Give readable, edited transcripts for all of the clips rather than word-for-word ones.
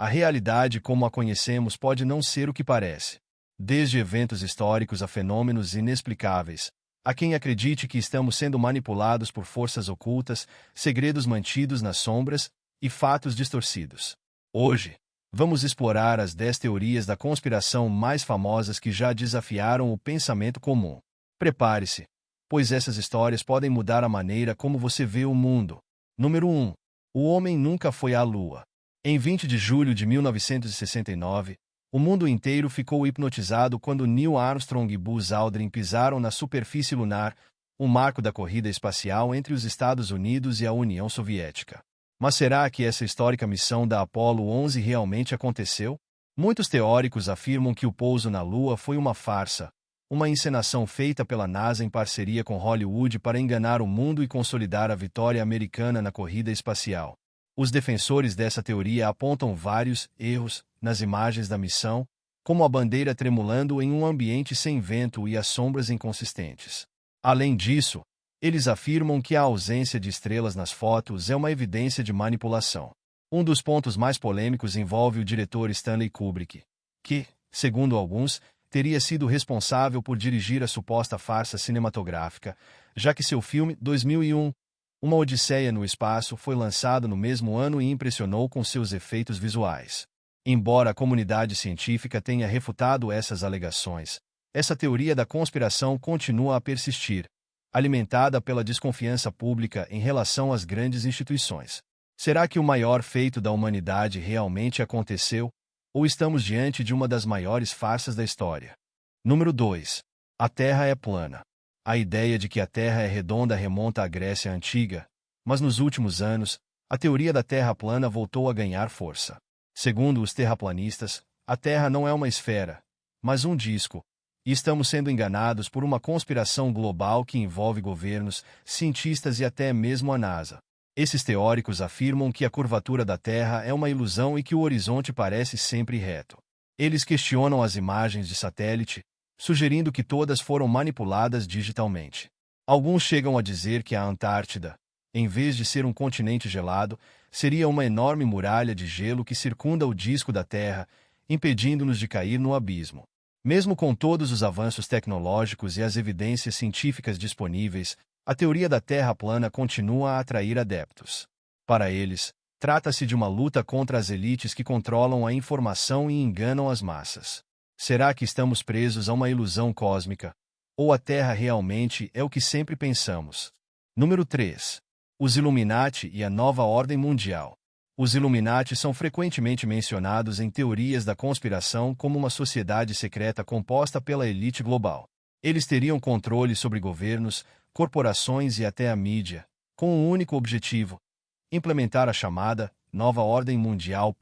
A realidade como a conhecemos pode não ser o que parece. Desde eventos históricos a fenômenos inexplicáveis. Há quem acredite que estamos sendo manipulados por forças ocultas, segredos mantidos nas sombras e fatos distorcidos. Hoje, vamos explorar as 10 teorias da conspiração mais famosas que já desafiaram o pensamento comum. Prepare-se, pois essas histórias podem mudar a maneira como você vê o mundo. Número 1. O homem nunca foi à Lua. Em 20 de julho de 1969, o mundo inteiro ficou hipnotizado quando Neil Armstrong e Buzz Aldrin pisaram na superfície lunar, um marco da corrida espacial entre os Estados Unidos e a União Soviética. Mas será que essa histórica missão da Apollo 11 realmente aconteceu? Muitos teóricos afirmam que o pouso na Lua foi uma farsa, uma encenação feita pela NASA em parceria com Hollywood para enganar o mundo e consolidar a vitória americana na corrida espacial. Os defensores dessa teoria apontam vários erros nas imagens da missão, como a bandeira tremulando em um ambiente sem vento e as sombras inconsistentes. Além disso, eles afirmam que a ausência de estrelas nas fotos é uma evidência de manipulação. Um dos pontos mais polêmicos envolve o diretor Stanley Kubrick, que, segundo alguns, teria sido responsável por dirigir a suposta farsa cinematográfica, já que seu filme 2001, Uma Odisseia no Espaço, foi lançado no mesmo ano e impressionou com seus efeitos visuais. Embora a comunidade científica tenha refutado essas alegações, essa teoria da conspiração continua a persistir, alimentada pela desconfiança pública em relação às grandes instituições. Será que o maior feito da humanidade realmente aconteceu? Ou estamos diante de uma das maiores farsas da história? Número 2. A Terra é plana. A ideia de que a Terra é redonda remonta à Grécia Antiga, mas nos últimos anos, a teoria da Terra plana voltou a ganhar força. Segundo os terraplanistas, a Terra não é uma esfera, mas um disco, e estamos sendo enganados por uma conspiração global que envolve governos, cientistas e até mesmo a NASA. Esses teóricos afirmam que a curvatura da Terra é uma ilusão e que o horizonte parece sempre reto. Eles questionam as imagens de satélite, sugerindo que todas foram manipuladas digitalmente. Alguns chegam a dizer que a Antártida, em vez de ser um continente gelado, seria uma enorme muralha de gelo que circunda o disco da Terra, impedindo-nos de cair no abismo. Mesmo com todos os avanços tecnológicos e as evidências científicas disponíveis, a teoria da Terra plana continua a atrair adeptos. Para eles, trata-se de uma luta contra as elites que controlam a informação e enganam as massas. Será que estamos presos a uma ilusão cósmica? Ou a Terra realmente é o que sempre pensamos? Número 3. Os Illuminati e a Nova Ordem Mundial. Os Illuminati são frequentemente mencionados em teorias da conspiração como uma sociedade secreta composta pela elite global. Eles teriam controle sobre governos, corporações e até a mídia, com um único objetivo: implementar a chamada Nova Ordem Mundial.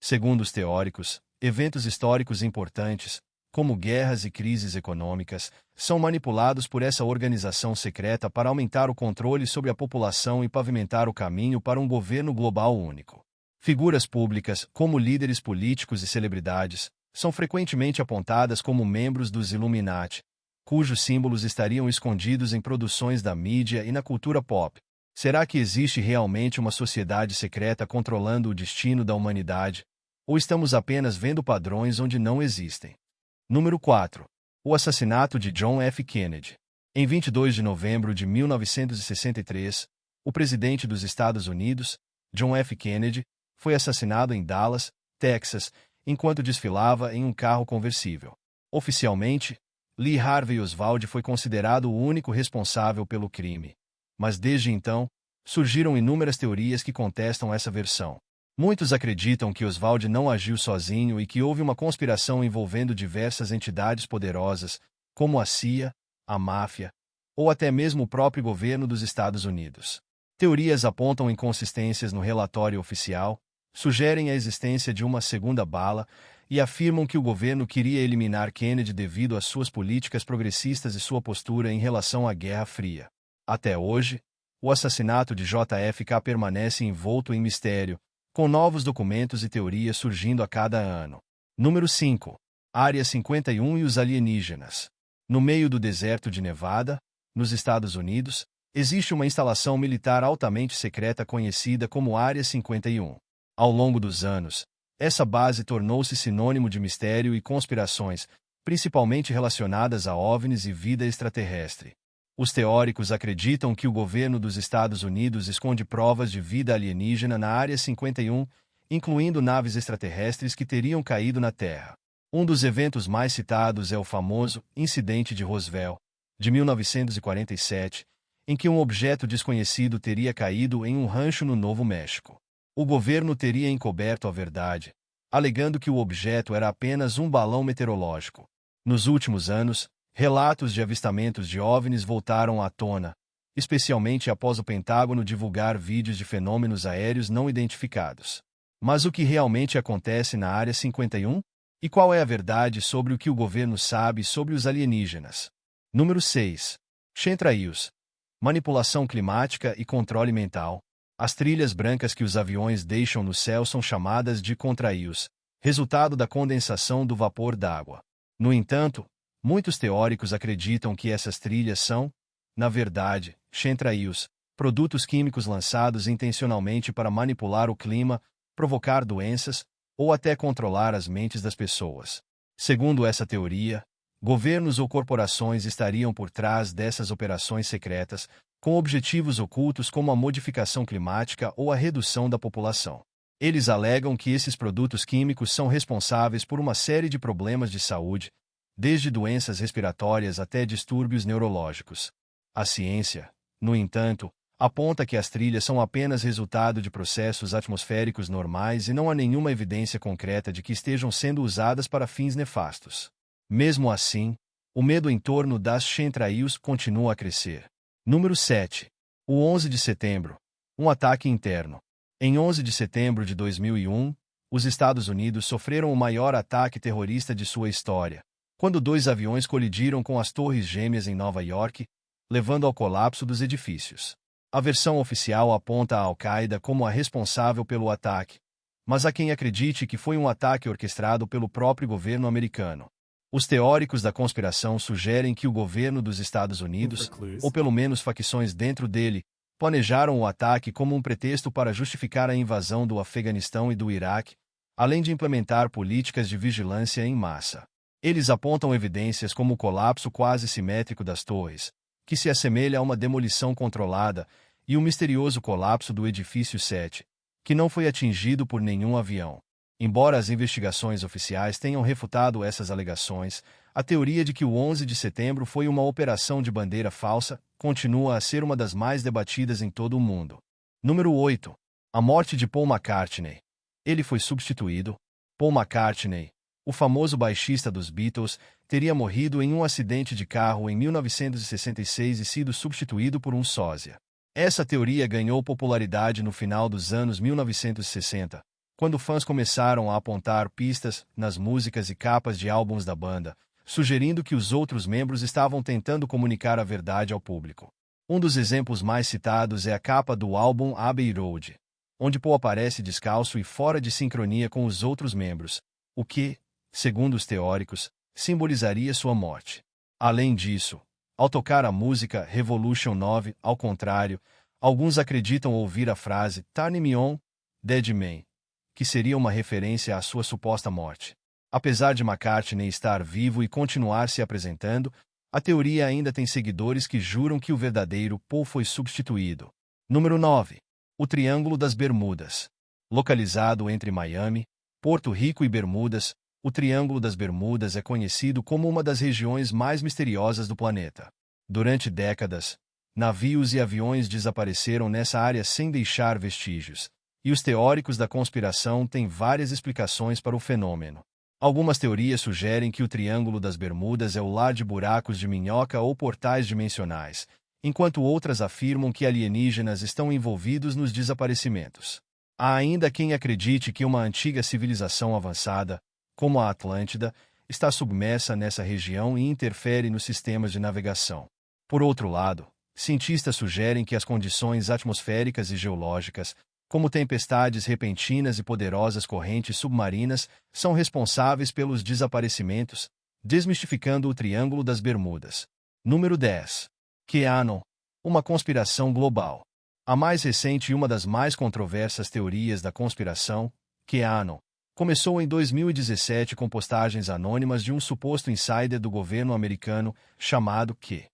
Segundo os teóricos, eventos históricos importantes, como guerras e crises econômicas, são manipulados por essa organização secreta para aumentar o controle sobre a população e pavimentar o caminho para um governo global único. Figuras públicas, como líderes políticos e celebridades, são frequentemente apontadas como membros dos Illuminati, cujos símbolos estariam escondidos em produções da mídia e na cultura pop. Será que existe realmente uma sociedade secreta controlando o destino da humanidade? Ou estamos apenas vendo padrões onde não existem? Número 4. O assassinato de John F. Kennedy. Em 22 de novembro de 1963, o presidente dos Estados Unidos, John F. Kennedy, foi assassinado em Dallas, Texas, enquanto desfilava em um carro conversível. Oficialmente, Lee Harvey Oswald foi considerado o único responsável pelo crime. Mas desde então, surgiram inúmeras teorias que contestam essa versão. Muitos acreditam que Oswald não agiu sozinho e que houve uma conspiração envolvendo diversas entidades poderosas, como a CIA, a máfia, ou até mesmo o próprio governo dos Estados Unidos. Teorias apontam inconsistências no relatório oficial, sugerem a existência de uma segunda bala e afirmam que o governo queria eliminar Kennedy devido às suas políticas progressistas e sua postura em relação à Guerra Fria. Até hoje, o assassinato de JFK permanece envolto em mistério, com novos documentos e teorias surgindo a cada ano. Número 5. Área 51 e os alienígenas. No meio do deserto de Nevada, nos Estados Unidos, existe uma instalação militar altamente secreta conhecida como Área 51. Ao longo dos anos, Essa base tornou-se sinônimo de mistério e conspirações, principalmente relacionadas a OVNIs e vida extraterrestre. Os teóricos acreditam que o governo dos Estados Unidos esconde provas de vida alienígena na Área 51, incluindo naves extraterrestres que teriam caído na Terra. Um dos eventos mais citados é o famoso Incidente de Roswell, de 1947, em que um objeto desconhecido teria caído em um rancho no Novo México. O governo teria encoberto a verdade, alegando que o objeto era apenas um balão meteorológico. Nos últimos anos, relatos de avistamentos de OVNIs voltaram à tona, especialmente após o Pentágono divulgar vídeos de fenômenos aéreos não identificados. Mas o que realmente acontece na Área 51? E qual é a verdade sobre o que o governo sabe sobre os alienígenas? Número 6. Chemtrails. Manipulação climática e controle mental. As trilhas brancas que os aviões deixam no céu são chamadas de contrails, resultado da condensação do vapor d'água. No entanto, muitos teóricos acreditam que essas trilhas são, na verdade, chemtrails, produtos químicos lançados intencionalmente para manipular o clima, provocar doenças ou até controlar as mentes das pessoas. Segundo essa teoria, governos ou corporações estariam por trás dessas operações secretas, com objetivos ocultos como a modificação climática ou a redução da população. Eles alegam que esses produtos químicos são responsáveis por uma série de problemas de saúde, desde doenças respiratórias até distúrbios neurológicos. A ciência, no entanto, aponta que as trilhas são apenas resultado de processos atmosféricos normais e não há nenhuma evidência concreta de que estejam sendo usadas para fins nefastos. Mesmo assim, o medo em torno das chemtrails continua a crescer. Número 7. O 11 de setembro. Um ataque interno. Em 11 de setembro de 2001, os Estados Unidos sofreram o maior ataque terrorista de sua história, quando 2 aviões colidiram com as Torres Gêmeas em Nova York, levando ao colapso dos edifícios. A versão oficial aponta a Al-Qaeda como a responsável pelo ataque, mas há quem acredite que foi um ataque orquestrado pelo próprio governo americano. Os teóricos da conspiração sugerem que o governo dos Estados Unidos, ou pelo menos facções dentro dele, planejaram o ataque como um pretexto para justificar a invasão do Afeganistão e do Iraque, além de implementar políticas de vigilância em massa. Eles apontam evidências como o colapso quase simétrico das torres, que se assemelha a uma demolição controlada, e o misterioso colapso do edifício 7, que não foi atingido por nenhum avião. Embora as investigações oficiais tenham refutado essas alegações, a teoria de que o 11 de setembro foi uma operação de bandeira falsa continua a ser uma das mais debatidas em todo o mundo. Número 8. A morte de Paul McCartney. Ele foi substituído. Paul McCartney, o famoso baixista dos Beatles, teria morrido em um acidente de carro em 1966 e sido substituído por um sósia. Essa teoria ganhou popularidade no final dos anos 1960, quando fãs começaram a apontar pistas nas músicas e capas de álbuns da banda, sugerindo que os outros membros estavam tentando comunicar a verdade ao público. Um dos exemplos mais citados é a capa do álbum Abbey Road, onde Paul aparece descalço e fora de sincronia com os outros membros, o que, segundo os teóricos, simbolizaria sua morte. Além disso, ao tocar a música Revolution 9, ao contrário, alguns acreditam ouvir a frase "Turn me on, Dead Man", que seria uma referência à sua suposta morte. Apesar de McCartney estar vivo e continuar se apresentando, a teoria ainda tem seguidores que juram que o verdadeiro Paul foi substituído. Número 9. O Triângulo das Bermudas. Localizado entre Miami, Porto Rico e Bermudas, o Triângulo das Bermudas é conhecido como uma das regiões mais misteriosas do planeta. Durante décadas, navios e aviões desapareceram nessa área sem deixar vestígios, e os teóricos da conspiração têm várias explicações para o fenômeno. Algumas teorias sugerem que o Triângulo das Bermudas é o lar de buracos de minhoca ou portais dimensionais, enquanto outras afirmam que alienígenas estão envolvidos nos desaparecimentos. Há ainda quem acredite que uma antiga civilização avançada, como a Atlântida, está submersa nessa região e interfere nos sistemas de navegação. Por outro lado, cientistas sugerem que as condições atmosféricas e geológicas, como tempestades repentinas e poderosas correntes submarinas, são responsáveis pelos desaparecimentos, desmistificando o Triângulo das Bermudas. Número 10. QAnon. Uma conspiração global. A mais recente e uma das mais controversas teorias da conspiração, QAnon, começou em 2017 com postagens anônimas de um suposto insider do governo americano chamado Q.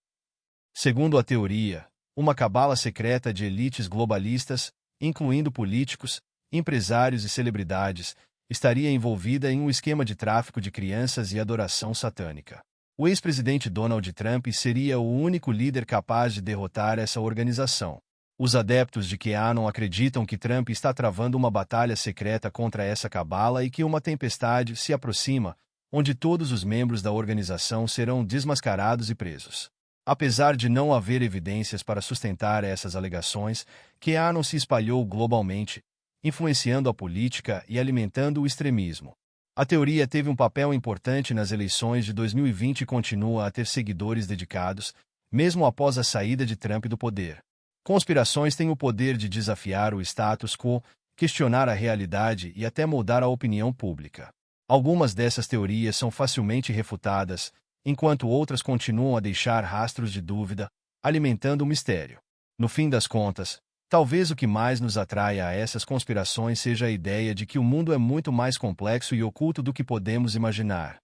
Segundo a teoria, uma cabala secreta de elites globalistas, incluindo políticos, empresários e celebridades, estaria envolvida em um esquema de tráfico de crianças e adoração satânica. O ex-presidente Donald Trump seria o único líder capaz de derrotar essa organização. Os adeptos de QAnon acreditam que Trump está travando uma batalha secreta contra essa cabala e que uma tempestade se aproxima, onde todos os membros da organização serão desmascarados e presos. Apesar de não haver evidências para sustentar essas alegações, QAnon se espalhou globalmente, influenciando a política e alimentando o extremismo. A teoria teve um papel importante nas eleições de 2020 e continua a ter seguidores dedicados, mesmo após a saída de Trump do poder. Conspirações têm o poder de desafiar o status quo, questionar a realidade e até moldar a opinião pública. Algumas dessas teorias são facilmente refutadas, enquanto outras continuam a deixar rastros de dúvida, alimentando o mistério. No fim das contas, talvez o que mais nos atraia a essas conspirações seja a ideia de que o mundo é muito mais complexo e oculto do que podemos imaginar.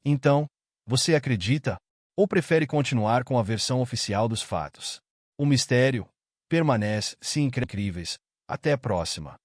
Então, você acredita? Ou prefere continuar com a versão oficial dos fatos? O mistério permanece, sim, incríveis. Até a próxima.